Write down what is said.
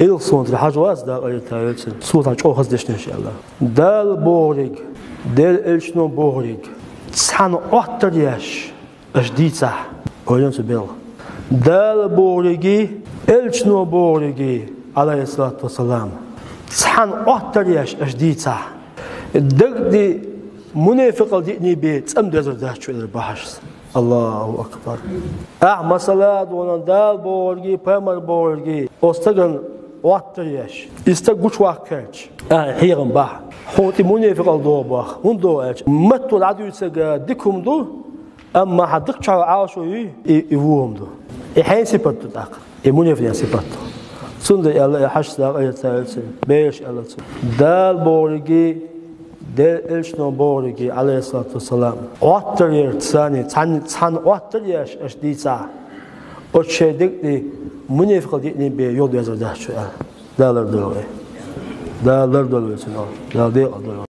إلى صوت الحاج واس دا أي تايلسن صوت عج أوخذ دشنا إن شاء الله دال بوريج دال إلشنو بوريج سحن أحترياش أجديد صح وين سبيل دال بوريجي إلشنو بوريجي عليه الصلاة والسلام سحن أحترياش أجديد صح الدقدي منافق ديني بيت أم دزر ده شو البحث الله أكبر مثلا دون دال بوريجي بامر بوريجي أستغن واترياش استغوش واكرش هيغن بح خوتي منافق الدوبخ وندو اج متو العدو سجا ديكم دو اما حدك شعر عاشو يوهم دو يحين سيبتو داك منافق سيبتو سند الله حش دا اي تايلسن بيش الله دال بورغي دال الشنو بورغي عليه الصلاه والسلام واترير ثاني تان واترياش اشديصا o şeyde münafık diye bir yol yazar da şu. Dağlar dolu. Dağlar dolu. Dağlar dolu.